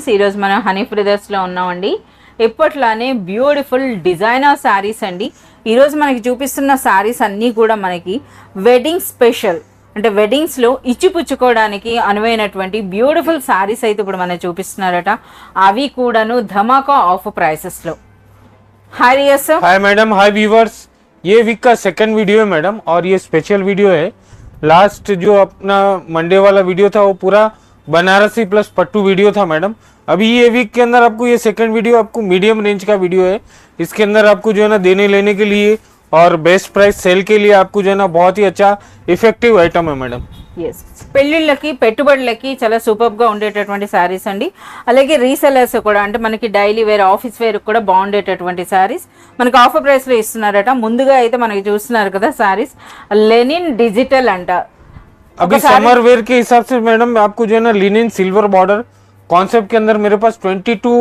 Friends, ఈరోజు మనం honey బ్రదర్స్లో ఉన్నామండి. ఎప్పట్లానే బ్యూటిఫుల్ డిజైనర్ శారీస్ అండి. ఈరోజు మనకి చూపిస్తున్న శారీస్ అన్నీ కూడా మనకి వెడ్డింగ్ స్పెషల్, అంటే వెడ్డింగ్స్లో ఇచ్చిపుచ్చుకోవడానికి అనువైనటువంటి బ్యూటిఫుల్ శారీస్ అయితే ఇప్పుడు మనకి చూపిస్తున్నారట. అవి కూడాను ధమాకా ఆఫ్ ప్రైసెస్లో. Hi Riya sir. Hi madam, hi viewers. ये वीक का सेकंड वीडियो है मैडम, और ये स्पेशल वीडियो है. लास्ट जो अपना मंडे वाला वीडियो था वो पूरा बनारसी प्लस पट्टू वीडियो था मैडम. अभी ये वीक के अंदर आपको ये सेकंड वीडियो आपको मीडियम रेंज का वीडियो है. इसके अंदर आपको जो है ना देने लेने के लिए और बेस्ट प्राइस सेल के लिए आपको जो है ना बहुत ही अच्छा इफेक्टिव आइटम है मैडम. ఎస్, పెళ్ళిళ్ళకి పెట్టుబడులకి చాలా సూపర్గా ఉండేటటువంటి శారీస్ అండి. అలాగే రీసెలర్స్ కూడా, అంటే మనకి డైలీ వేర్, ఆఫీస్ వేర్ కూడా బాగుండేటటువంటి శారీస్ మనకి ఆఫర్ ప్రైస్లో ఇస్తున్నారట. ముందుగా అయితే మనకి చూస్తున్నారు కదా శారీస్, లెనిన్ డిజిటల్ అంట. अभी समर वेयर के हिसाब से मैडम आपको जो है ना लिनिन सिल्वर बॉर्डर कॉन्सेप्ट के अंदर मेरे पास 22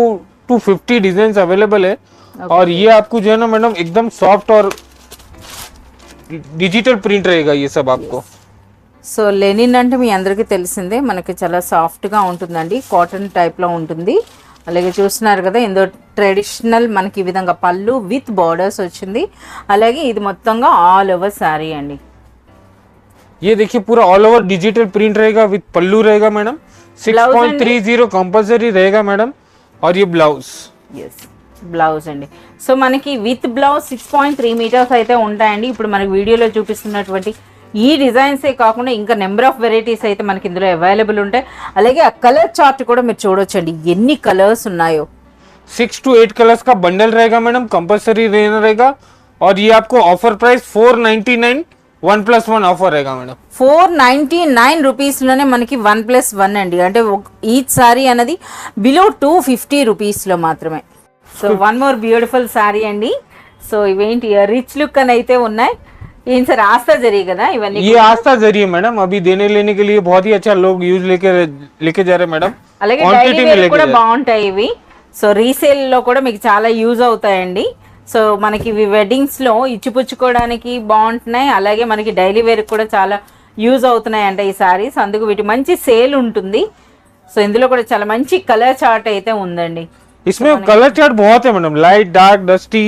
to 50 डिजाइन अवेलेबल है. और ये आपको जो है ना मैडम एकदम सॉफ्ट और डिजिटल प्रिंट रहेगा ये सब आपको. సో లెనిన్ అంటే మీ అందరికీ తెలిసిందే, మనకి చాలా సాఫ్ట్గా ఉంటుందండి, కాటన్ టైప్లో ఉంటుంది. అలాగే చూస్తున్నారు కదా, ఇందో ట్రెడిషనల్ మనకి ఈ విధంగా పళ్ళు విత్ బార్డర్స్ వచ్చింది. అలాగే ఇది మొత్తంగా ఆల్ ఓవర్ శారీ అండి. ये देखिए पूरा ऑल ओवर डिजिटल प्रिंट रहेगा, विद पल्लू रहेगा मैडम. 6.30 कंपल्सरी रहेगा मैडम. और ये ब्लाउज, ఎస్ బ్లౌజ్ అండి. సో మనకి విత్ బ్లౌజ్ 6.3 మీటర్స్ అయితే ఉంటాయండి. ఇప్పుడు మనకి వీడియోలో చూపిస్తున్నటువంటి ఈ డిజైన్సే కాకుండా ఇంకా నెంబర్ ఆఫ్ వెరైటీస్ అయితే మనకి ఇందులో అవైలబుల్ ఉంటాయి. అలాగే ఆ కలర్ చార్ట్ కూడా మీరు చూడొచ్చండి, ఎన్ని కలర్స్ ఉన్నాయో. 6 to 8 कलर्स का बंडल रहेगा मैडम, कंपल्सरी रहेगा. और ये आपको ऑफर प्राइस 499 1+1 ऑफर रहेगा मैडम. 499 రూపీస్లోనే మనకి 1+1 అండి. అంటే ఈచ్ శారీ అనేది బిలో 250 రూపీస్లో మాత్రమే. So one more beautiful sari అండి. సో ఇవేంటి రిచ్ లుక్ అని అయితే ఉన్నాయి. ఏం సార్, ఆస్తా జరీ కదా ఇవన్నీ? ये आस्था जरिए मैडम, अभी देने लेने के लिए बहुत ही अच्छा लोग यूज लेके जा रहे हैं मैडम. అలాగే డైలీ వేర్ కూడా బాగుంటాయి ఇవి. సో రీసేల్ లో కూడా మీకు చాలా యూజ్ అవుతాయండి. సో మనకి ఇవి వెడ్డింగ్స్ లో ఇచ్చిపుచ్చుకోవడానికి బాగుంటున్నాయి. అలాగే మనకి డైలీ వేర్ కూడా చాలా యూజ్ అవుతున్నాయి అంట ఈ సారీస్. అందుకు వీటి మంచి సేల్ ఉంటుంది. సో ఇందులో కూడా చాలా మంచి కలర్ చార్ట్ అయితే ఉందండి. इसमें कलर चार्ट बहुत है मैडम, लाइट डार्क डस्टी,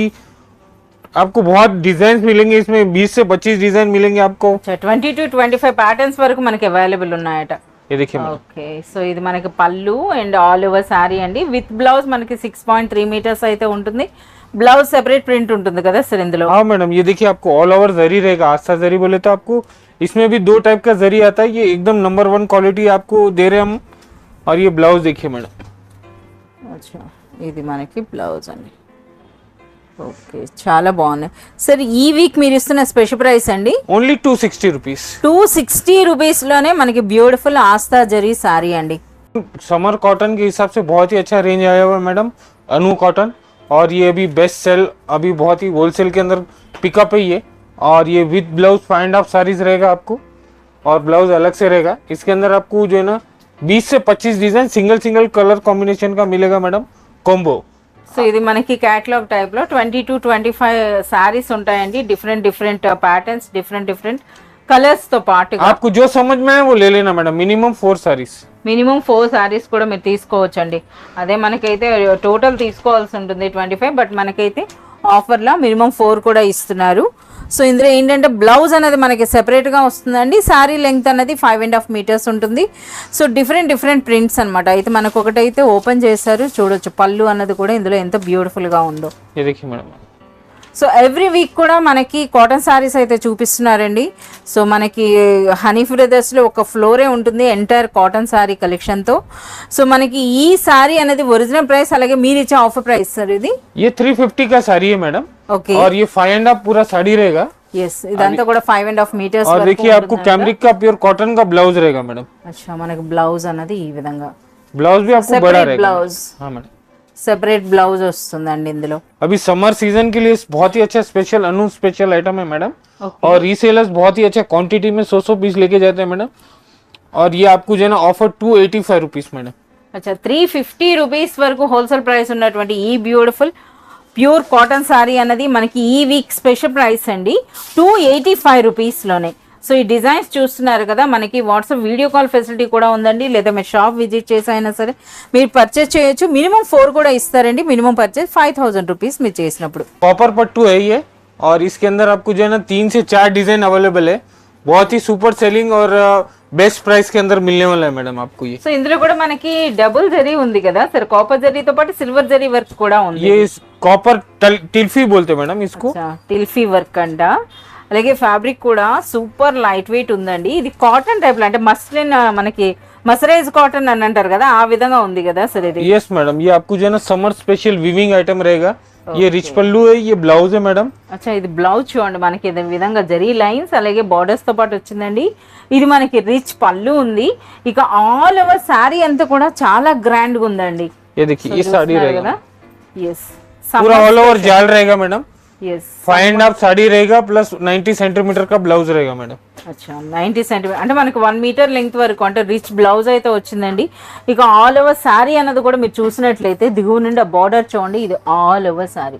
आपको बहुत डिजाइन मिलेंगे. इसमें 20 से 25 डिजाइन मिलेंगे आपको. 20 to 25 ప్యాటర్న్స్ వరకు మనకి అవైలబుల్ ఉన్నాయట. ये देखिए मैडम. ఓకే, సో ఇది మనకి పళ్ళు అండ్ ఆల్ ఓవర్ శారీ అండి. విత్ బ్లౌజ్ మనకి 6.3 మీటర్స్ అయితే ఉంటుంది. ब्लाउज सेपरेट प्रिंट ఉంటుంది కదా सर ఇందులో? हाँ मैडम, ये देखिए आपको ऑल ओवर जरी रहेगा. आस्था जरी बोले तो आपको इसमें भी 2 टाइप का जरी आता है. ये एकदम नंबर 1 क्वालिटी आपको दे रहे हैं हम. और ये ब्लाउज देखिए मैडम. अच्छा, ఇది మనకి బ్లౌజ్ అండి. ఓకే, చాలా బాగున్నాయి సార్. ఈ వీక్ మీరు ఇస్తున్న స్పెషల్ ప్రైస్ అండి ఓన్లీ 260 రూపీస్. 260 రూపీస్ లోనే మనకి బ్యూటిఫుల్ ఆస్థా జరీ సారీ అండి. समर कॉटन के हिसाब से बहुत ही अच्छा रेंज आया हुआ है मैडम, अनु कॉटन. और ये अभी बेस्ट सेल, अभी बहुत ही होलसेल के अंदर पिकअप है ये. और ये विद ब्लाउज 5.5 साड़ीज रहेगा आपको, और ब्लाउज अलग से रहेगा. इसके अंदर आपको जो है ना 20 से 25 डिजाइन सिंगल कलर कॉम्बिनेशन का मिलेगा मैडम, कॉम्बो. సో ఇది మనకి కేటలాగ్ టైప్ లో 20 to 25 సారీస్ ఉంటాయండి. డిఫరెంట్ ప్యాటర్న్స్, డిఫరెంట్ కలర్స్ తో పాటు आपको जो समझ में है वो ले लेना madam. Minimum 4 saris, minimum 4 saris కూడా మీరు తీసుకోవచ్చు అండి. అదే మనకైతే టోటల్ తీసుకోవాల్సి ఉంటుంది 25, బట్ మనకైతే ఆఫర్లో మినిమం 4 కూడా ఇస్తున్నారు. సో ఇందులో ఏంటంటే బ్లౌజ్ అనేది మనకి సెపరేట్గా వస్తుందండి. శారీ లెంగ్త్ అనేది 5.5 మీటర్స్ ఉంటుంది. సో డిఫరెంట్ ప్రింట్స్ అనమాట. అయితే మనకు ఒకటైతే ఓపెన్ చేశారు, చూడొచ్చు పళ్ళు అన్నది కూడా ఇందులో ఎంత బ్యూటిఫుల్గా ఉందో. సో ఎవ్రీ వీక్ కూడా మనకి కాటన్ శారీస్ అయితే చూపిస్తున్నారండి. సో మనకి హనీ బ్రదర్స్లో ఒక ఫ్లోరే ఉంటుంది ఎంటైర్ కాటన్ శారీ కలెక్షన్తో. సో మనకి ఈ శారీ అనేది ఒరిజినల్ ప్రైస్, అలాగే మీరు ఇచ్చే ఆఫర్ ప్రైస్ సార్ ఇది? ये 350 का साड़ी है मैडम. ఓకే, और ये 5.5 पूरा साड़ी रहेगा. ఎస్, ఇదంతా కూడా 5.5 మీటర్స్. और देखिए आपको कैमरिक का प्योर कॉटन का ब्लाउज रहेगा मैडम. అచ్చా, మనకి బ్లౌజ్ అన్నది ఈ విధంగా ब्लाउज भी आपको बड़ा रहेगा. ब्लाउज, हाँ मैडम, సెపరేట్ బ్లౌజ్ వస్తుందండి ఇందులో. अभी समर सीजन के लिए बहुत ही अच्छा स्पेशल अनु स्पेशल आइटम है मैडम. और रीसेलर्स बहुत ही अच्छा क्वांटिटी में 100 पीस लेके जाते हैं मैडम. और ये आपको जो है ना ऑफर 285 रुपीस मैडम. अच्छा, 350 రూపీస్ వరకు హోల్సేల్ ప్రైస్ ఉన్నటువంటి ఈ బ్యూటిఫుల్ ప్యూర్ కాటన్ సారీ అన్నది మనకి ఈ వీక్ స్పెషల్ ప్రైస్ అండి 285 రూపీస్లోనే. సో ఈ డిజైన్స్ చూస్తున్నారు కదా, మనకి వాట్సాప్ వీడియో కాల్ ఫెసిలిటీ కూడా ఉందండి, లేదా మీరు షాప్ విజిట్ చేసి అయినా సరే మీరు పర్చేస్ చేయొచ్చు. మినిమం 4 కూడా ఇస్తారండి, మినిమం పర్చేస్ 5000 రూపీస్ మీరు చేసినప్పుడు. कॉपर पट्टू है ये, और इसके अंदर आपको जो है ना 3 से 4 डिजाइन अवेलेबल है. बहुत ही सुपर सेलिंग और बेस्ट प्राइस के अंदर मिलने वाला है मैडम आपको ये. సో ఇందులో కూడా మనకి డబుల్ జరీ ఉంది కదా సార్, కాపర్ జరీతో పాటు సిల్వర్ జరీ వర్క్ కూడా ఉంది. ये कॉपर टिल्फी बोलते हैं मैडम इसको. టిల్ఫీ వర్క్ అంట. అలాగే ఫ్యాబ్రిక్ కూడా సూపర్ లైట్ వెయిట్ ఉందండి. ఇది కాటన్ టైప్ లో, అంటే మస్లిన్ మనకి మసరైజ్ కాటన్ అని అంటారు కదా, ఆ విధంగా ఉంది కదా సార్ ఇది. यस मैडम, ये आपको जो है ना समर स्पेशल वीविंग आइटम रहेगा. ये रिच पल्लू है, ये ब्लाउज है मैडम. అచ్చా, ఇది బ్లౌజ్ చూడండి, మనకి ఈ విధంగా జరీ లైన్స్ అలాగే బార్డర్స్ తో పాటు వచ్చిందండి. ఇది మనకి రిచ్ పళ్ళు ఉంది. ఇక ఆల్ ఓవర్ సారీ అంతా కూడా చాలా గ్రాండ్ గా ఉందండి. ये देखिए ये साड़ी रहेगा, ఎస్ पूरा ऑल ओवर जाल रहेगा मैडम. ఎస్ 5.5 साड़ी रहेगा प्लस 90 सेंटीमीटर का ब्लाउज रहेगा मैडम. అచ్చా 90 సెంటీమీటర్ అంటే మనకి 1 మీటర్ లెంగ్త్ వరకు అంటే రిచ్ బ్లౌజ్ అయితే వచ్చిందండి. ఇక ఆల్ ఓవర్ శారీ అన్నది కూడా మీరు చూసినట్లయితే దిగువ నుండి ఆ బార్డర్ చూడండి, ఇది ఆల్ ఓవర్ శారీ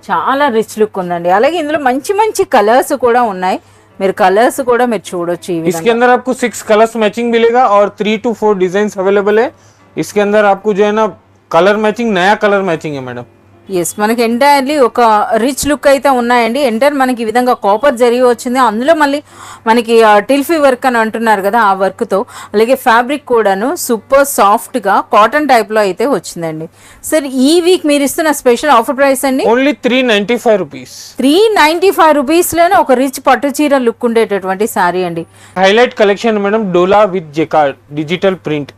చాలా రిచ్ లుక్ ఉందండి. అలాగే ఇందులో మంచి మంచి కలర్స్ కూడా ఉన్నాయి, మీరు కలర్స్ కూడా మీరు చూడొచ్చు. ఈ इसके अंदर आपको 6 कलर्स मैचिंग मिलेगा और 3 to 4 डिजाइन अवेलेबल है. इसके अंदर आपको जो है ना कलर मैचिंग, नया कलर मैचिंग है मैडम. ఎస్, మనకి ఎంటైర్లీ ఒక రిచ్ లుక్ అయితే ఉన్నాయండి. ఎంటైర్ మనకి ఈ విధంగా కాపర్ జరీ వచ్చింది, అందులో మళ్ళీ మనకి టిల్ఫీ వర్క్ అని అంటున్నారు కదా, ఆ వర్క్ తో. అలాగే ఫ్యాబ్రిక్ కూడాను సూపర్ సాఫ్ట్ గా కాటన్ టైప్ లో అయితే వచ్చిందండి. సార్ ఈ వీక్ మీరు ఇస్తున్న స్పెషల్ ఆఫర్ ప్రైస్ అండి ఓన్లీ 395 rupees. 395 రూపీస్ లోనే ఒక రిచ్ పట్టు చీర లుక్ ఉండేటటువంటి సారీ అండి. हाईलाइट कलेक्शन मैडम, डोला विद जेकार्ड डिजिटल प्रिंट.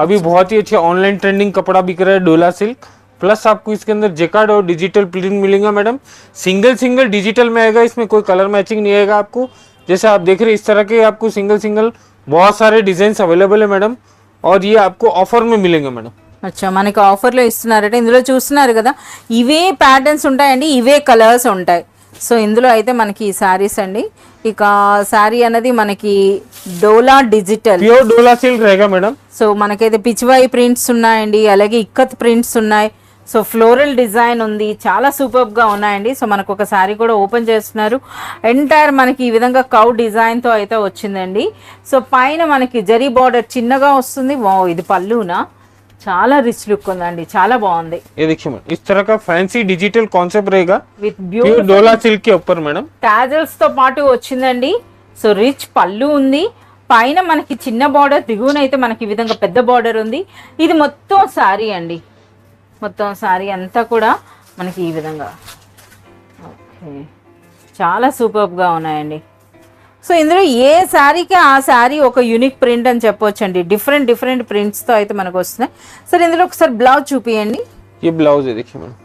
अभी बहुत ही अच्छे ऑनलाइन ट्रेंडिंग कपड़ा बिक रहा है डोला सिल्क, प्लस आपको इसके अंदर जेकार्ड और डिजिटल प्रिंट मिलेगा मैडम. सिंगल डिजिटल में आएगा, इसमें कोई कलर मैचिंग नहीं आएगा आपको. जैसे आप देख रहे हैं इस तरह के आपको सिंगल बहुत सारे डिजाइन अवेलेबल है मैडम, और ये आपको ऑफर में मिलेंगे मैडम. అచ్చా, మనకి ఆఫర్లో ఇస్తున్నారంటే ఇందులో చూస్తున్నారు కదా, ఇవే ప్యాటర్న్స్ ఉంటాయండి, ఇవే కలర్స్ ఉంటాయి. సో ఇందులో అయితే మనకి ఈ శారీస్ అండి. ఇక శారీ అనేది మనకి డోలా డిజిటల్ प्योर डोला सिल्क रहेगा मैडम. సో మనకైతే పిచ్చివాయి ప్రింట్స్ ఉన్నాయండి, అలాగే ఇక్కత్ ప్రింట్స్ ఉన్నాయి. సో ఫ్లోరల్ డిజైన్ ఉంది, చాలా సూపర్ గా ఉన్నాయండి. సో మనకు ఒక శారీ కూడా ఓపెన్ చేస్తున్నారు, ఎంటైర్ మనకి ఈ విధంగా కౌ డిజైన్ తో అయితే వచ్చిందండి. సో పైన మనకి జరీ బార్డర్ చిన్నగా వస్తుంది. వావ్, ఇది పళ్ళునా, చాలా రిచ్ లుక్ ఉందండి, చాలా బాగుంది. ये देखिए मैडम, इस तरह का फैंसी डिजिटल कॉन्सेप्ट रहेगा విత్ प्योर బ్యూటిఫుల్ डोला सिल्क के ऊपर मैडम. టాజల్స్ తో పాటు వచ్చిందండి. సో రిచ్ పళ్ళు ఉంది, పైన మనకి చిన్న బార్డర్, దిగువన అయితే మనకి ఈ విధంగా పెద్ద బార్డర్ ఉంది. ఇది మొత్తం శారీ అండి, మొత్తం శారీ అంతా కూడా మనకి ఈ విధంగా ఓకే చాలా సూపర్గా ఉన్నాయండి. సో ఇందులో ఏ శారీకి ఆ శారీ ఒక యూనిక్ ప్రింట్ అని చెప్పొచ్చు అండి. డిఫరెంట్ ప్రింట్స్తో అయితే మనకు వస్తున్నాయి. సరే ఇందులో ఒకసారి బ్లౌజ్ చూపియండి. ये ब्लाउज है देखिए मैडम.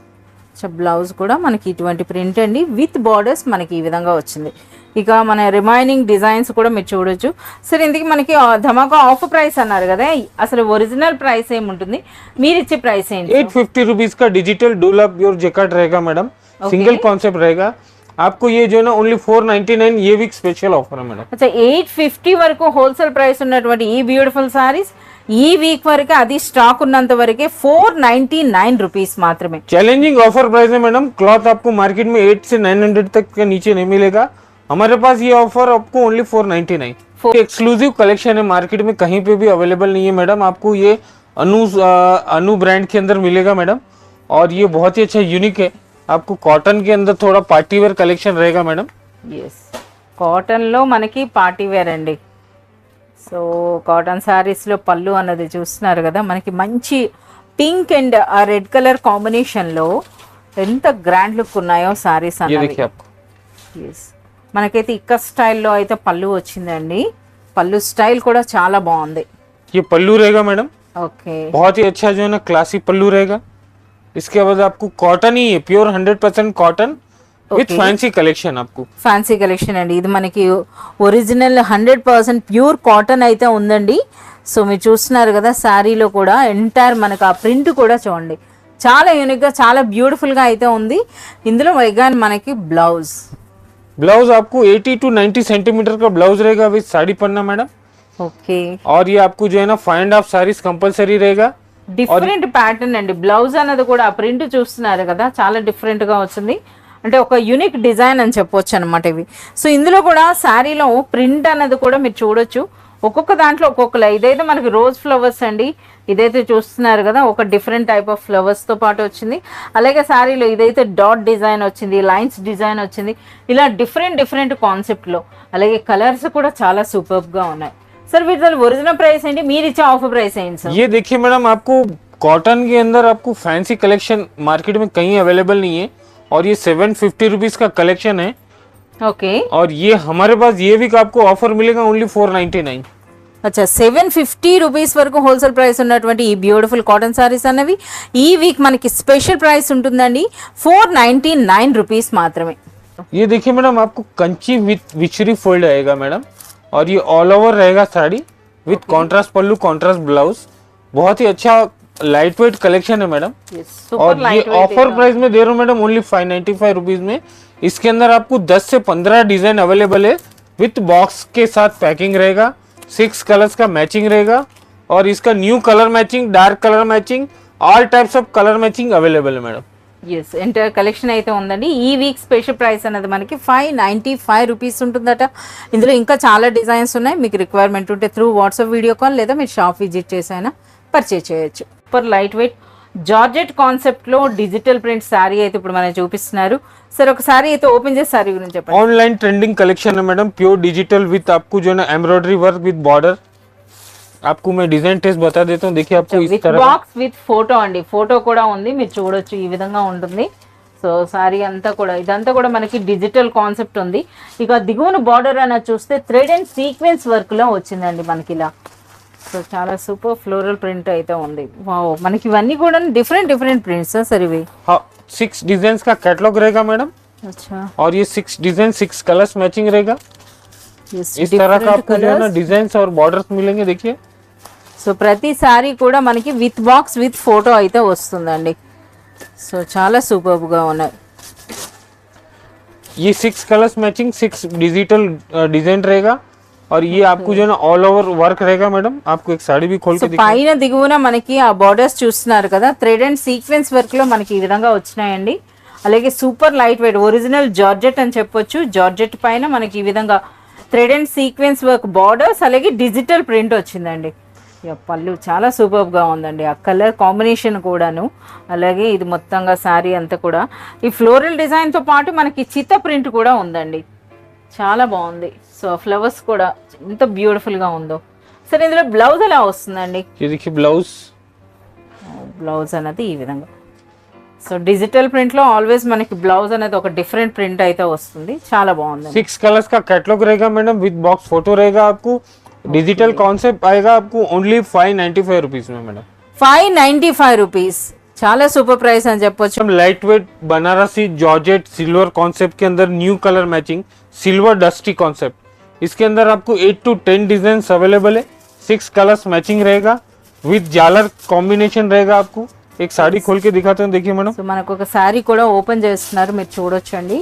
సో బ్లౌజ్ కూడా మనకి ఇటువంటి ప్రింట్ అండి, విత్ బార్డర్స్ మనకి ఈ విధంగా వచ్చింది. ఇక మన రిమైనింగ్ డిజైన్స్ కూడా మీరు చూడొచ్చు. సరే ఇందుకు మనకి ధమాకా ఆఫర్ ప్రైస్ అన్నారు కదా, అసలు ఒరిజినల్ ప్రైస్ ఏముంటుంది, మీరు ఇచ్చే ప్రైస్ ఏంటి? 850 रुपीज का डिजिटल डोला प्योर जैकेट रहेगा मैडम. सिंगल कॉन्सेप्ट रहेगा आपको. ये जो है ना ओनली 499, ये वीक स्पेशल ऑफर है मैडम. అచ్చా 850 వరకు హోల్సేల్ ప్రైస్ ఉన్నటువంటి ఈ బ్యూటిఫుల్ సారీస్ ఈ వీక్ వరకు, అది స్టాక్ ఉన్నంత వరకే 499 రూపీస్ మాత్రమే. चैलेंजिंग ऑफर प्राइस है मैडम. क्लॉथ आपको मार्केट में 8 से 900 तक के नीचे नहीं मिलेगा. हमारे पास ये ऑफर आपको ओनली 499. एक्सक्लूसिव कलेक्शन है, मार्केट में कहीं पे भी अवेलेबल नहीं है मैडम. आपको ये अनु ब्रांड के अंदर मिलेगा मैडम, और ये बहुत ही अच्छा यूनिक है. आपको कॉटन के अंदर थोड़ा पार्टी वेयर कलेक्शन रहेगा मैडम. ఎస్, కాటన్లో మనకి పార్టీ వేర్ అండి. సో కాటన్ శారీస్లో పళ్ళు అన్నది చూస్తున్నారు కదా, మనకి మంచి పింక్ అండ్ ఆ రెడ్ కలర్ కాంబినేషన్లో ఎంత గ్రాండ్ లుక్ ఉన్నాయో శారీస్ ये అన్నది. देखिए आपको. ఎస్, మనకైతే ఇక్క స్టైల్లో అయితే పళ్ళు వచ్చిందండి. పళ్ళు స్టైల్ కూడా చాలా బాగుంది. ये पल्लू रहेगा मैडम, ఓకే बहुत ही अच्छा जो है ना क्लासी पल्लू रहेगा. इसके बाद आपको कॉटन ही है, pure 100% cotton with fancy collection आपको. ఫ్యాన్సీ కలెక్షన్ అండి. ఇది మనకి ఒరిజినల్ 100% ప్యూర్ కాటన్ అయితే ఉందండి. సో మీరు చూస్తున్నారు కదా, శారీలో కూడా ఎంటైర్ మనకు ఆ ప్రింట్ కూడా చూడండి, చాలా యూనిక్గా చాలా బ్యూటిఫుల్గా అయితే ఉంది. ఇందులో వైగాన్ మనకి బ్లౌజ్ आपको 80 to 90 सेंटीमीटर का ब्लाउज रहेगा with sari Panna madam. Okay और ये आपको जो है ना 5.5 साड़ीज कंपलसरी रहेगा. డిఫరెంట్ ప్యాటర్న్ అండి. బ్లౌజ్ అన్నది కూడా ఆ ప్రింట్ చూస్తున్నారు కదా, చాలా డిఫరెంట్ గా వచ్చింది. అంటే ఒక యూనిక్ డిజైన్ అని చెప్పొచ్చు అనమాట ఇవి. సో ఇందులో కూడా శారీలో ప్రింట్ అనేది కూడా మీరు చూడొచ్చు, ఒక్కొక్క దాంట్లో ఒక్కొక్కలా. ఇదైతే మనకి రోజ్ ఫ్లవర్స్ అండి, ఇదైతే చూస్తున్నారు కదా, ఒక డిఫరెంట్ టైప్ ఆఫ్ ఫ్లవర్స్తో పాటు వచ్చింది. అలాగే శారీలో ఇదైతే డాట్ డిజైన్ వచ్చింది, లైన్స్ డిజైన్ వచ్చింది, ఇలా డిఫరెంట్ కాన్సెప్ట్లో. అలాగే కలర్స్ కూడా చాలా సూపర్గా ఉన్నాయి. సార్ వీటి ఒరిజినल ప్రైస్ ఏంటి, మీరు ఇచ్చే ఆఫర్ ప్రైస్ ఏంటి సార్? ये देखिए मैडम, आपको कॉटन के अंदर आपको फैंसी कलेक्शन मार्केट में कहीं अवेलेबल नहीं है, और ये 750 रुपीज का कलेक्शन है। ఓకే, और ये हमारे पास ये वीक आपको ऑफर मिलेगा ओनली 499। అచ్చా 750 రూపీస్ వరకు హోల్సేల్ ప్రైస్ ఉన్నటువంటి ఈ బ్యూటిఫుల్ కాటన్ సారీస్ అన్నవి ఈ వీక్ మనకి స్పెషల్ ప్రైస్ ఉంటుందండి, 499 రూపీస్ మాత్రమే. ये देखिए मैडम, आपको कंची विथ विचरी फोल्ड आएगा मैडम, और ये ऑल ओवर रहेगा sari with contrast pallu, contrast blouse. बहुत ही अच्छा लाइट वेट कलेक्शन है मैडम, और ये ऑफर प्राइस में दे रहा हूँ मैडम ओनली 595 रुपीज में। इसके अंदर आपको 10 से 15 डिजाइन अवेलेबल है, विथ बॉक्स के साथ पैकिंग रहेगा, 6 कलर्स का मैचिंग रहेगा, और इसका new colour matching, dark colour matching, all types of colour matching available है मैडम। ఎస్, ఎంటైర్ కలెక్షన్ అయితే ఉందండి. ఈ వీక్ స్పెషల్ ప్రైస్ అనేది మనకి 595 రూపీస్ ఉంటుందట. ఇందులో ఇంకా చాలా డిజైన్స్ ఉన్నాయి, మీకు రిక్వైర్మెంట్ ఉంటే త్రూ వాట్సాప్ వీడియో కాల్ లేదా మీరు షాప్ విజిట్ చేసైనా పర్చేజ్ చేయొచ్చు. సూపర్ లైట్ వెయిట్ జార్జెట్ కాన్సెప్ట్లో డిజిటల్ ప్రింట్ శారీ అయితే ఇప్పుడు మనం చూపిస్తున్నారు. సరే ఒక శారీ అయితే ఓపెన్ చేసి శారీ గురించి చెప్పండి. ऑनलाइन ट्रेंडिंग कलेक्शन है मैडम, प्योर डिजिटल विथ आपको जो है ना एम्ब्रॉयडरी वर्क विथ बॉर्डर। आपको मैं डिजाइन टेस्ट बता देता हूँ, देखिए आपको इस విత్ तरह బాక్స్ విత్ ఫోటో అండి, ఫోటో కూడా ఉంది, మీరు చూడొచ్చు ఈ విధంగా ఉంటుంది. సో సారీ అంతా కూడా ఇదంతా కూడా మనకి డిజిటల్ కాన్సెప్ట్ ఉంది. ఇక దిగువన బార్డర్ అనేది చూస్తే థ్రెడ్ అండ్ సీక్వెన్స్ వర్క్ లో వచ్చిందండి మనకి ఇలా. సో చాలా సూపర్ ఫ్లోరల్ ప్రింట్ అయితే ఉంది. వావ్, మనకి ఇవన్నీ కూడా డిఫరెంట్ ప్రింట్స్ సార్ ఇవి. हाँ, 6 डिजाइन का कैटलॉग रहेगा मैडम, अच्छा, और ये 6 डिजाइन 6 कलर्स मैचिंग रहेगा। yes, इस तरह का आपको जो है ना colours. डिजाइन और बॉर्डर्स मिलेंगे, देखिए। సో ప్రతి సారీ కూడా మనకి విత్ బాక్స్ విత్ ఫోటో అయితే వస్తుందండి. సో చాలా సూపర్గా ఉన్నాయి. ये 6 कलर्स मैचिंग, 6 डिजिटल डिजाइन रहेगा, और ये आपको जो है ना ऑल ओवर वर्क रहेगा मैडम। आपको एक साड़ी भी खोल సో के दिखाएं। పైన దిగువన మనకి ఆ బార్డర్స్ చూస్తున్నారు కదా, థ్రెడ్ అండ్ సీక్వెన్స్ వర్క్ లో మనకి ఈ విధంగా వచ్చినాయండి. అలాగే super light weight original georgette అని చెప్పొచ్చు. జార్జెట్ పైన మనకి ఈ విధంగా thread and sequence work borders, అలాగే డిజిటల్ ప్రింట్ వచ్చిందండి. పళ్ళు చాలా సూపర్గా ఉందండి, ఆ కలర్ కాంబినేషన్ కూడాను. అలాగే ఇది మొత్తంగా శారీ అంతా కూడా ఈ ఫ్లోరల్ డిజైన్తో పాటు మనకి చిత్త ప్రింట్ కూడా ఉందండి, చాలా బాగుంది. సో ఫ్లవర్స్ కూడా ఎంత బ్యూటిఫుల్గా ఉందో. సరే ఇందులో బ్లౌజ్ ఎలా వస్తుందండి? ये देखिए ब्लाउज, బ్లౌజ్ అనేది ఈ విధంగా. సో డిజిటల్ ప్రింట్లో ఆల్వేస్ మనకి బ్లౌజ్ అనేది ఒక డిఫరెంట్ ప్రింట్ అయితే వస్తుంది, చాలా బాగుంది. 6 कलर्स का कैटलॉग रहेगा मैडम, विद बॉक्स फोटो रहेगा। आपको डिजिटल कॉन्सेप्ट आएगा आपको ओनली 595 रुपीज में मैडम। 595 రూపీస్, చాలా సూపర్ ప్రైస్ అని చెప్పొచ్చు. Light weight Banarasi georgette silver concept के अंदर new colour matching, silver dusty concept. इसके अंदर आपको 8 to 10 डिजाइन अवेलेबल है, 6 कलर्स मैचिंग रहेगा, विद जालर कॉम्बिनेशन रहेगा। आपको एक साड़ी खोल के दिखाते हैं, देखिए मैडम। సో మనకు ఒక శారీ కూడా ఓపెన్ చేస్తున్నారు, మీరు చూడొచ్చండి.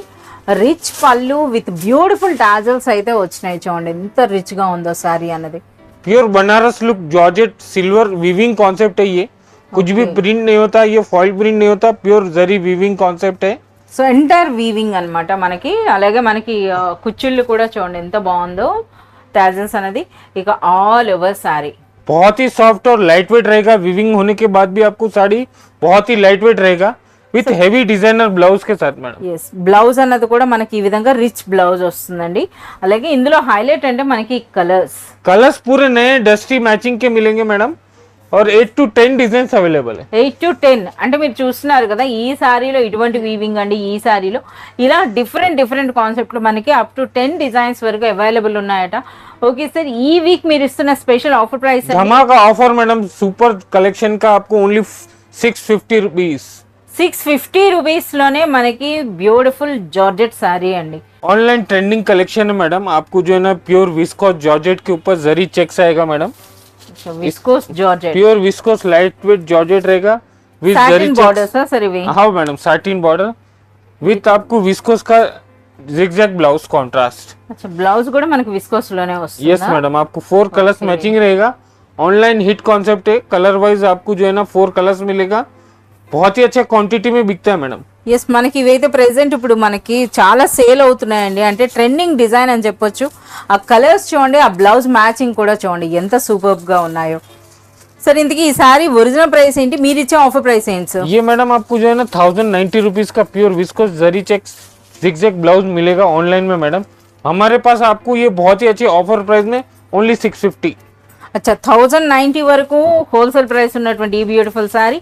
రిచ్ పళ్ళు విత్ బ్యూటిఫుల్ టాజల్స్ అయితే వచ్చినాయి, చూడండి ఎంత రిచ్ గా ఉందో శారీ అన్నది. Pure Banaras look georgette silver weaving concept है ये, कुछ भी प्रिंट नहीं होता, ये फॉइल प्रिंट नहीं होता, प्योर जरी वीविंग कॉन्सेप्ट है। సో ఎంటైర్ వీవింగ్ అన్నమాట మనకి. అలాగే మనకి కుచ్చిళ్ళు కూడా చూడండి ఎంత బాగుందో టాజల్స్ అనేది. ఇక ఆల్ ఓవర్ శారీ बहुत ही सॉफ्ट और लाइट वेट रहेगा, वीविंग होने के बाद भी आपको साड़ी बहुत ही लाइट वेट रहेगा, विथ हेवी डिजाइनर ब्लाउज के साथ मैडम। ఎస్, బ్లౌజ్ అన్నది కూడా మనకి ఈ విధంగా రిచ్ బ్లౌజ్ వస్తుందండి. అలాగే ఇందులో హైలైట్ అంటే మనకి कलर्स पूरे नए डस्टी मैचिंग के मिलेंगे मैडम, और 8 to 10 डिजाइन अवेलेबल है। 8 to 10 అంటే మీరు చూస్తున్నారు కదా, ఈ సారీలో ఇటువంటి వీవింగ్ అండి. ఈ సారీలో ఇలా డిఫరెంట్ కాన్సెప్ట్లు మనకి అప్ టు 10 డిజైన్స్ వరకు అవైలబుల్ ఉన్నాయట. ఓకే సార్, ఈ వీక్ మీరు ఇస్తున్న స్పెషల్ ఆఫర్ ప్రైస్ धमाका ऑफर मैडम, सुपर कलेक्शन का आपको ओनली 650 रुपीज। 650 రూపీస్ లోనే మనకి బ్యూటిఫుల్ జార్జెట్ సారీ అండి. ऑनलाइन ट्रेंडिंग कलेक्शन है मैडम, आपको जो है ना प्योर विस्कोस जॉर्जेट के ऊपर जरी चेक्स आएगा madam. Viscose georgette, pure viscose light weight georgette रहेगा, with zari satin borders sir ఇవి. हाँ मैडम, साटिन बॉर्डर विथ आपको विस्कोस का जिगजैग ब्लाउज कॉन्ट्रास्ट। అచ్చా, బ్లౌజ్ కూడా మనకి విస్కోస్ లోనే यस వస్తుంది. मैडम, आपको 4 कलर्स मैचिंग रहेगा। ऑनलाइन हिट कॉन्सेप्ट है, कलर वाइज आपको जो है ना 4 कलर्स मिलेगा। बहुत ही अच्छा क्वांटिटी में बिकता है मैडम। ఎస్ మనకి ఇవైతే ప్రెసెంట్ ఇప్పుడు మనకి చాలా సేల్ అవుతున్నాయండి, అంటే ట్రెండింగ్ డిజైన్ అని చెప్పొచ్చు. ఆ కలర్స్ చూడండి, ఆ బ్లౌజ్ మ్యాచింగ్ కూడా చూడండి ఎంత సూపర్గా ఉన్నాయో. सर ఇంతకీ ఈ సారీ ఒరిజినల్ ప్రైస్ ఏంటి, మీరు ఇచ్చే ఆఫర్ ప్రైస్ ఏంటి సార్? ये मैडम आपको जो है ना 1090 रुपीज का pure viscose zari checks zigzag blouse मिलेगा ऑनलाइन में मैडम। हमारे पास आपको ये बहुत ही अच्छी ऑफर प्राइस में ओनली 650। అచ్చా 1090 వరకు హోల్సేల్ ప్రైస్ ఉన్నటువంటి ఈ బ్యూటిఫుల్ సారీ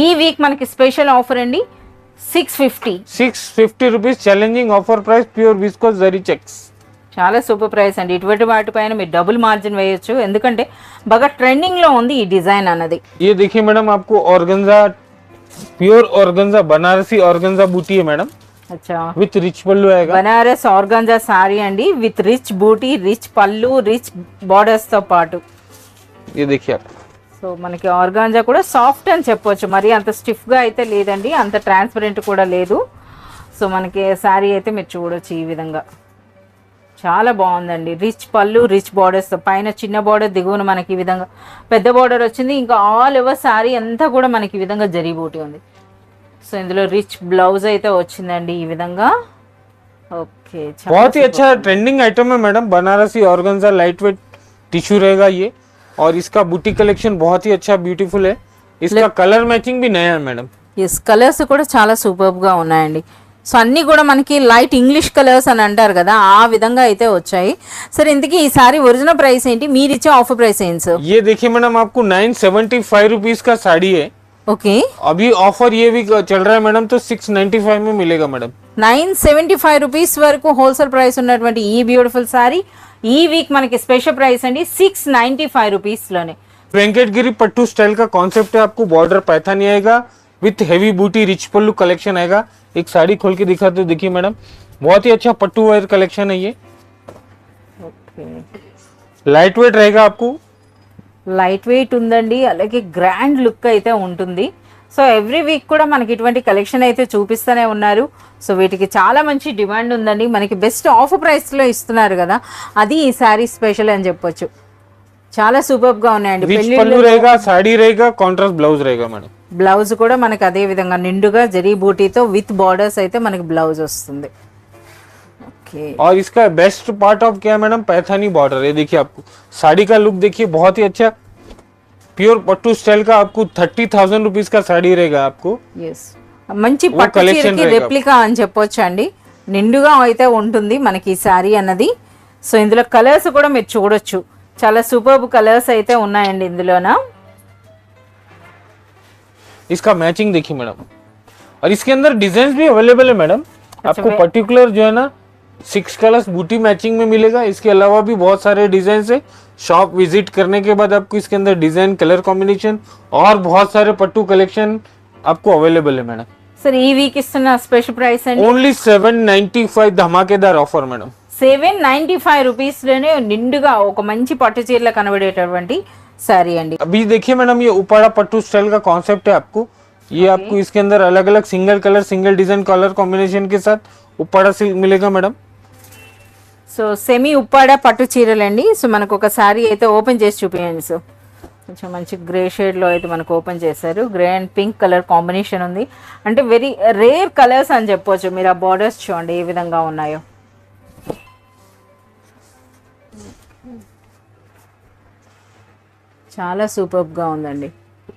ఈ వీక్ మనకి స్పెషల్ ఆఫర్ అండి 650 rupees challenging offer price pure viscose zari checks. చాలా సూపర్ ప్రైస్ అండి. ఇటువంటి వాటిపైన మీరు డబుల్ మార్జిన్ వేయొచ్చు, ఎందుకంటే బాగా ట్రెండింగ్ లో ఉంది ఈ డిజైన్ అన్నది. ये देखिए मैडम आपको organza pure organza Banarasi organza बूटी है मैडम। అచ్చా विथ रिच पल्लू आएगा। బనారస్ ఆర్గాంజా సారీ అండి విత్ రిచ్ బూటీ, రిచ్ పళ్ళు, రిచ్ బార్డర్స్ తో పాటు. ये देखिए आप సో మనకి ఆర్గాంజా కూడా సాఫ్ట్ అని చెప్పొచ్చు, మరి అంత స్టిఫ్ గా అయితే లేదండి, అంత ట్రాన్స్పరెంట్ కూడా లేదు. సో మనకి సారీ అయితే మీరు చూడొచ్చు ఈ విధంగా చాలా బాగుందండి. రిచ్ పళ్ళు, రిచ్ బార్డర్స్, పైన చిన్న బార్డర్, దిగువన మనకి ఈ విధంగా పెద్ద బార్డర్ వచ్చింది. ఇంకా ఆల్ ఓవర్ సారీ అంతా కూడా మనకి ఈ విధంగా జరీ బూటీ ఉంది. సో ఇందులో రిచ్ బ్లౌజ్ అయితే వచ్చిందండి ఈ విధంగా. ఓకే बहुत ही अच्छा ट्रेंडिंग आइटम है madam. Banarasi organza light wet tissue रहेगा ये, और इसका बूटी कलेक्शन बहुत ही अच्छा ब्यूटीफुल है। इसका कलर मैचिंग भी नया है मैडम। ఎస్ కలర్స్ కూడా చాలా సూపర్గా ఉన్నాయండి. సో అన్నీ కూడా మనకి లైట్ ఇంగ్లీష్ కలర్స్ అని అంటారు కదా, ఆ విధంగా అయితే వచ్చాయి. సరే ఇంతకీ ఈ సారీ ఒరిజినల్ ప్రైస్ ఏంటి, మీరు ఇచ్చే ఆఫర్ ప్రైస్ ఏంటి సార్? ये देखिए मैडम आपको 975 रुपीज का साड़ी है। ఓకే अभी ऑफर ये भी चल रहा है मैडम, तो 695 में मिलेगा मैडम। 975 రూపీస్ వరకు హోల్సేల్ ప్రైస్ ఉన్నటువంటి ఈ బ్యూటిఫుల్ సారీ ఈ వీక్ మనకి స్పెషల్ ప్రైస్ అండి 695 రూపీస్ లోనే. वेंकटगिरी पट्टू स्टाइल का कॉन्सेप्ट है। आपको बॉर्डर पैथानी आएगा विथ हेवी बूटी रिच पल्लू कलेक्शन आएगा। एक साड़ी खोल के दिखाते हो, देखिए मैडम बहुत ही अच्छा पट्टू वेयर कलेक्शन है ये। ఓకే लाइट वेट रहेगा आपको। లైట్ వెయిట్ ఉందండి, అలాగే గ్రాండ్ లుక్ అయితే ఉంటుంది. సో ఎవ్రీ వీక్ కూడా మనకి ఇటువంటి కలెక్షన్ అయితే చూపిస్తూనే ఉన్నారు. సో వీటికి చాలా మంచి డిమాండ్ ఉందండి, మనకి బెస్ట్ ఆఫర్ ప్రైస్లో ఇస్తున్నారు కదా, అది ఈ శారీ స్పెషల్ అని చెప్పొచ్చు. చాలా సూపర్గా ఉన్నాయండి. रिच पल्लू रहेगा, साड़ी रहेगा, कॉन्ट्रास्ट ब्लाउज रहेगा मैडम। బ్లౌజ్ కూడా మనకి అదే విధంగా నిండుగా జరీ బూటీతో విత్ బార్డర్స్ అయితే మనకి బ్లౌజ్ వస్తుంది. ఓకే और इसका बेस्ट पार्ट ऑफ क्या है मैडम, पैथानी बॉर्डर। ये देखिए आपको साड़ी का लुक देखिए, बहुत ही अच्छा प्योर पट्टू स्टाइल का। आपको 30,000 रुपीज का साड़ी रहेगा आपको। ఎస్ మంచి పట్టు collection చీరకి रहेगा। రెప్లికా అని చెప్పొచ్చు అండి, నిండుగా అయితే ఉంటుంది మనకి ఈ శారీ అన్నది. సో ఇందులో కలర్స్ కూడా మీరు చూడొచ్చు, చాలా సూపర్బ్ కలర్స్ అయితే ఉన్నాయండి ఇందులోన. इसका मैचिंग देखिए मैडम, और इसके अंदर डिजाइन भी अवेलेबल है मैडम। आपको पर्टिकुलर जो है ना 6 कलर्स बूटी मैचिंग में मिलेगा। इसके अलावा भी बहुत सारे डिजाइन है। शॉप विजिट करने के बाद आपको इसके अंदर डिजाइन, कलर कॉम्बिनेशन और बहुत सारे पट्टू कलेक्शन आपको अवेलेबल है मैडम। సరే ఈ వీక్ ఇస్తున్న స్పెషల్ ప్రైస్ అండి ओनली 795 धमाकेदार ऑफर मैडम। 795 రూపీస్లోనే నిండుగా ఒక మంచి పట్టు చీరలో కనబడేటటువంటి శారీ అండి. अभी देखिए मैडम ये उपाड़ा पट्टू स्टाइल का कॉन्सेप्ट है आपको। ये आपको इसके अंदर अलग अलग single colour, single design, colour combination के साथ उपाड़ा सिल्क मिलेगा मैडम। సో సెమీ ఉప్పాడ పట్టు చీరలండి. సో మనకు ఒక శారీ అయితే ఓపెన్ చేసి చూపించండి. సో కొంచెం మంచి గ్రే షేడ్లో అయితే మనకు ఓపెన్ చేశారు. Grey and pink colour combination ఉంది, అంటే వెరీ రేర్ కలర్స్ అని చెప్పొచ్చు. మీరు ఆ బార్డర్స్ చూడండి ఏ విధంగా ఉన్నాయో. చాలా సూపర్గా ఉందండి.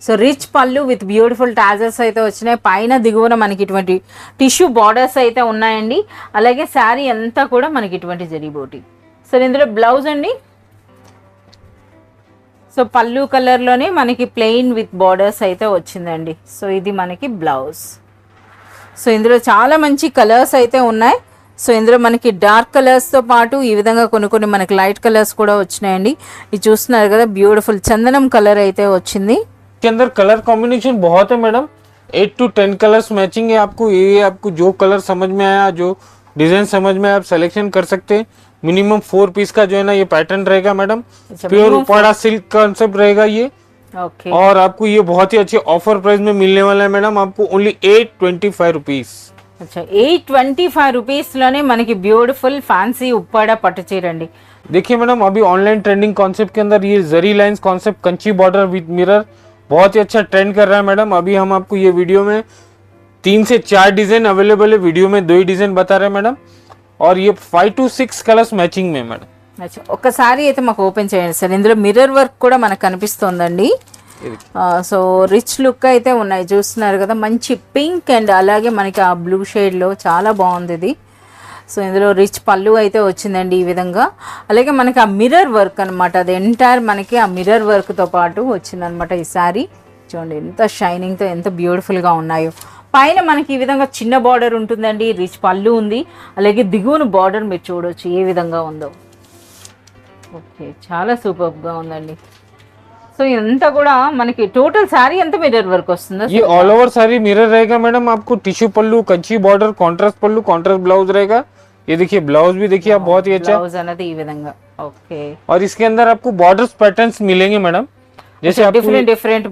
సో రిచ్ పళ్ళు విత్ బ్యూటిఫుల్ టాజర్స్ అయితే వచ్చినాయి. పైన దిగువన మనకి ఇటువంటి టిష్యూ బార్డర్స్ అయితే ఉన్నాయండి. అలాగే శారీ అంతా కూడా మనకి ఇటువంటి జరీ బూటీ. సో ఇందులో బ్లౌజ్ అండి, సో పళ్ళు కలర్లోనే మనకి ప్లెయిన్ విత్ బార్డర్స్ అయితే వచ్చిందండి. సో ఇది మనకి బ్లౌజ్. సో ఇందులో చాలా మంచి కలర్స్ అయితే ఉన్నాయి. సో ఇందులో మనకి డార్క్ కలర్స్తో పాటు ఈ విధంగా కొన్ని మనకి లైట్ కలర్స్ కూడా వచ్చినాయండి. ఇది చూస్తున్నారు కదా, బ్యూటిఫుల్ చందనం కలర్ అయితే వచ్చింది. के अंदर कलर कॉम्बिनेशन बहुत है मैडम। 8 to 10 कलर्स मैचिंग है आपको। ये आपको जो कलर समझ में आया, जो डिजाइन समझ में आप सिलेक्शन कर सकते हैं। मिनिमम 4 पीस का जो है ना ये पैटर्न रहेगा madam. Pure Uppada silk concept रहेगा ये। ఓకే और आपको ये बहुत ही अच्छे ऑफर प्राइस में मिलने वाला है मैडम। आपको ओनली 825 रुपीज। अच्छा 825 రూపీస్లోనే మనకి బ్యూటిఫుల్ ఫ్యాన్సీ ఉప్పాడ పట్టు చీర అండి. देखिए मैडम अभी ऑनलाइन ट्रेंडिंग कॉन्सेप्ट के अंदर ये zari lines concept, Kanchi border with mirror बहुत ही अच्छा ट्रेंड कर रहा है मैडम। अभी हम आपको ये वीडियो में 3 से 4 डिजाइन अवेलेबल है, वीडियो में 2 ही डिजाइन बता रहे हैं मैडम, और ये 5 to 6 कलर्स मैचिंग में मैडम। అచ్చా ఒక్కసారి అయితే మాకు ఓపెన్ చేయండి సార్. ఇందులో మిర్రర్ వర్క్ కూడా మనకు కనిపిస్తోందండి. సో రిచ్ లుక్ అయితే ఉన్నాయి, చూస్తున్నారు కదా, మంచి పింక్ అండ్ అలాగే మనకి ఆ బ్లూ షేడ్లో చాలా బాగుంది ఇది. సో ఇందులో రిచ్ పళ్ళు అయితే వచ్చిందండి ఈ విధంగా. అలాగే మనకి ఆ మిర్రర్ వర్క్ అనమాట, అది ఎంటైర్ మనకి ఆ మిర్రర్ వర్క్తో పాటు వచ్చిందనమాట ఈ శారీ. చూడండి ఎంత షైనింగ్తో ఎంత బ్యూటిఫుల్గా ఉన్నాయో. పైన మనకి ఈ విధంగా చిన్న బార్డర్ ఉంటుందండి, రిచ్ పళ్ళు ఉంది, అలాగే దిగువన బార్డర్ మీరు చూడవచ్చు ఏ విధంగా ఉందో. ఓకే, చాలా సూపర్గా ఉందండి. సో ఇదంతా కూడా మనకి టోటల్ శారీ అంతా మిర్రర్ వర్క్ వస్తుందా? ये ऑल ओवर सारी मिरर रहेगा मैडम, आपको टिश्यू पल्लू, कंची बॉर्डर, कॉन्ट्रास्ट पल्लू, कॉन्ट्रास्ट ब्लाउज रहेगा। ये देखिए ब्लाउज भी देखिए आप, बहुत ही अच्छा। బ్లౌజ్ అనేది ఈ విధంగా. ఓకే, और इसके अंदर आपको बॉर्डर्स पैटर्न्स मिलेंगे मैडम, जैसे आपको different different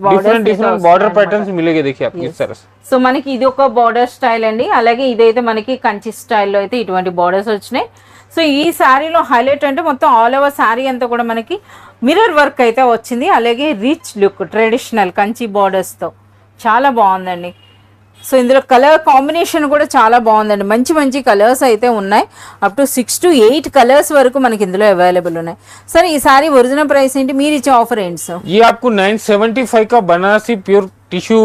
different border patterns मिलेंगे। देखिए आपको इस तरह से। సో మనకి ఇది ఒక బార్డర్ స్టైల్ అండి, అలాగే ఇదైతే మనకి కంచి స్టైల్లో అయితే ఇటువంటి బార్డర్స్ వచ్చినాయి. సో ఈ శారీలో హైలైట్ అంటే మొత్తం ఆల్ ఓవర్ శారీ అంతా కూడా మనకి మిర్రర్ వర్క్ అయితే వచ్చింది, అలాగే రిచ్ లుక్ ట్రెడిషనల్ కంచి బార్డర్స్తో చాలా బాగుందండి. సో ఇందులో కలర్ కాంబినేషన్ కూడా చాలా బాగుందండి, మంచి మంచి కలర్స్ అయితే ఉన్నాయి. అప్ టు 6 to 8 కలర్స్ వరకు మనకి ఇందులో అవైలబుల్ ఉన్నాయి. సరే ఈ సారీ ఒరిజినల్ ప్రైస్ ఏంటి, మీరు ఇచ్చే ఆఫర్ ఏంటి సార్? ये आपको 975 का Banarasi pure tissue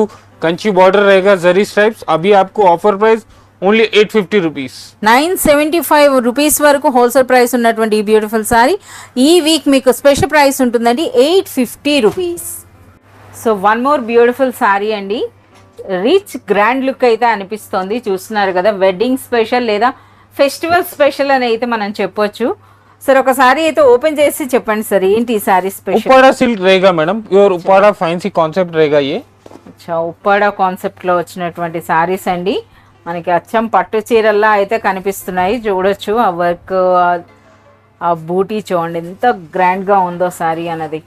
Kanchi border रहेगा, जरी स्ट्राइप्स। अभी आपको offer price only 850 rupees. 975 rupees వరకు హోల్సేల్ ప్రైస్ ఉన్నటువంటి ఈ బ్యూటిఫుల్ సారీ ఈ వీక్ మీకు స్పెషల్ ప్రైస్ ఉంటుందండి 850 rupees. So one more beautiful sorry అండి, రిచ్ గ్రాండ్ లుక్ అయితే అనిపిస్తోంది, చూస్తున్నారు కదా, వెడ్డింగ్ స్పెషల్ లేదా ఫెస్టివల్ స్పెషల్ అని అయితే మనం చెప్పొచ్చు. సార్ ఒక సారీ అయితే ఓపెన్ చేసి చెప్పండి సార్, ఏంటి ఈ సారీ స్పెషల్? ఉప్పాడా సిల్క్ रहेगा madam, pure Uppada fancy concept रहेगा ये. అచ్చా, ఉప్పాడా కాన్సెప్ట్ లో వచ్చినటువంటి సారీస్ అండి, మనకి అచ్చం పట్టు చీరల్లా అయితే కనిపిస్తున్నాయి, చూడొచ్చు. ఆ వర్క్, ఆ బూటీ చూడండి ఎంత గ్రాండ్గా ఉందో సారీ అన్నది.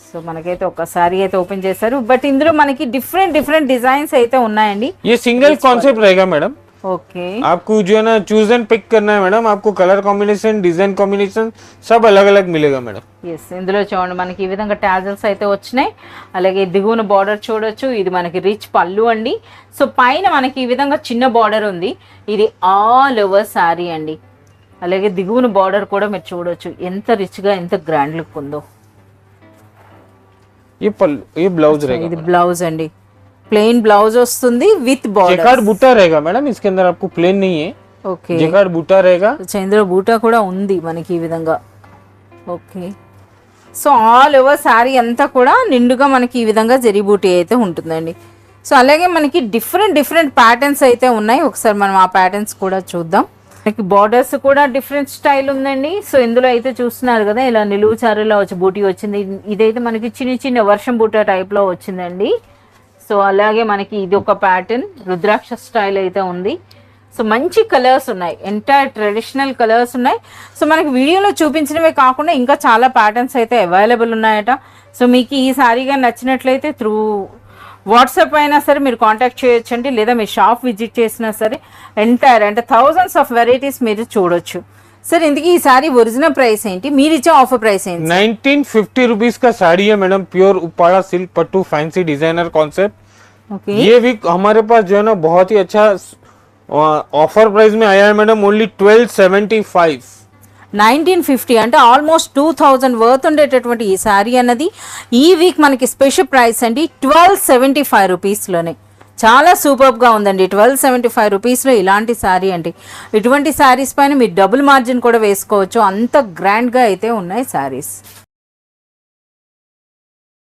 సో మనకైతే ఒక సారీ అయితే ఓపెన్ చేశారు, బట్ ఇందులో మనకి డిఫరెంట్ డిఫరెంట్ డిజైన్స్ అయితే ఉన్నాయండి. ये सिंगल कॉन्सेप्ट रहेगा मैडम. ఓకే, आपको जो है ना चूज एंड पिक करना है मैडम, आपको कलर कॉम्बिनेशन, डिजाइन कॉम्बिनेशन सब अलग अलग मिलेगा मैडम. ఎస్, ఇందులో చూడండి మనకి ఈ విధంగా టాజల్స్ అయితే వచ్చినాయి, అలాగే దిగువన బార్డర్ చూడొచ్చు, ఇది మనకి రిచ్ పళ్ళు అండి. సో పైన మనకి ఈ విధంగా చిన్న బార్డర్ ఉంది, ఇది ఆల్ ఓవర్ సారీ అండి, అలాగే దిగువన బార్డర్ కూడా మీరు చూడొచ్చు ఎంత రిచ్గా ఎంత గ్రాండ్ లుక్ ఉందో. ये ब्लाउज रहेगा, ఇది బ్లౌజ్ అండి, ప్లెయిన్ బ్లౌజ్ వస్తుంది విత్ బార్డర్. जेकार्ड बूटा रहेगा मैडम, इसके अंदर आपको प्लेन नहीं है, ఓకే, जेकार्ड बूटा रहेगा. ఇందులో బూటా కూడా ఉంది మనకి ఈ విధంగా. Okay, so all over sari అంతా కూడా నిండుగా మనకి ఈ విధంగా జరీ బూటీ అయితే ఉంటుందండి. సో అలాగే మనకి డిఫరెంట్ డిఫరెంట్ ప్యాటర్న్స్ అయితే ఉన్నాయి, ఒకసారి మనం ఆ ప్యాటర్న్స్ కూడా చూద్దాం. మనకి బార్డర్స్ కూడా డిఫరెంట్ స్టైల్ ఉందండి. సో ఇందులో అయితే చూస్తున్నారు కదా, ఇలా నిలువు చారులో వచ్చి బూటీ వచ్చింది, ఇదైతే మనకి చిన్న చిన్న వర్షం బూటా టైప్లో వచ్చిందండి. సో అలాగే మనకి ఇది ఒక ప్యాటర్న్ రుద్రాక్ష స్టైల్ అయితే ఉంది. సో మంచి కలర్స్ ఉన్నాయి, ఎంటైర్ ట్రెడిషనల్ కలర్స్ ఉన్నాయి. సో మనకి వీడియోలో చూపించినవే కాకుండా ఇంకా చాలా ప్యాటర్న్స్ అయితే అవైలబుల్ ఉన్నాయట. సో మీకు ఈ సారీగా నచ్చినట్లయితే త్రూ వాట్సాప్ అయినా సరే మీరు కాంటాక్ట్ చేయొచ్చండి, లేదా మీ షాప్ విజిట్ చేసినా సరే ఎంటైర్ అంటే థౌజండ్స్ ఆఫ్ వెరైటీస్ మీరు చూడొచ్చు. సార్ ఇందుకు ఈ సారీ ఒరిజినల్ ప్రైస్ ఏంటి, మీరు ఇచ్చే ఆఫర్ ప్రైస్ ఏంటి? 1950 रुपीस का साड़ी है madam, pure Uppada silk pattu fancy designer concept. Okay, ये वीक हमारे पास जो है ना बहुत ही अच्छा ऑफर प्राइस में आया है मैडम, ओनली 1275. 1950 అంటే ఆల్మోస్ట్ 2000 వర్త్ ఉండేటటువంటి ఈ శారీ అన్నది ఈ వీక్ మనకి స్పెషల్ ప్రైస్ అండి 1275 రూపీస్లోనే. చాలా సూపర్గా ఉందండి, 1275 రూపీస్లో ఇలాంటి శారీ అండి. ఇటువంటి శారీస్ పైన మీరు డబుల్ మార్జిన్ కూడా వేసుకోవచ్చు, అంత గ్రాండ్గా అయితే ఉన్నాయి శారీస్.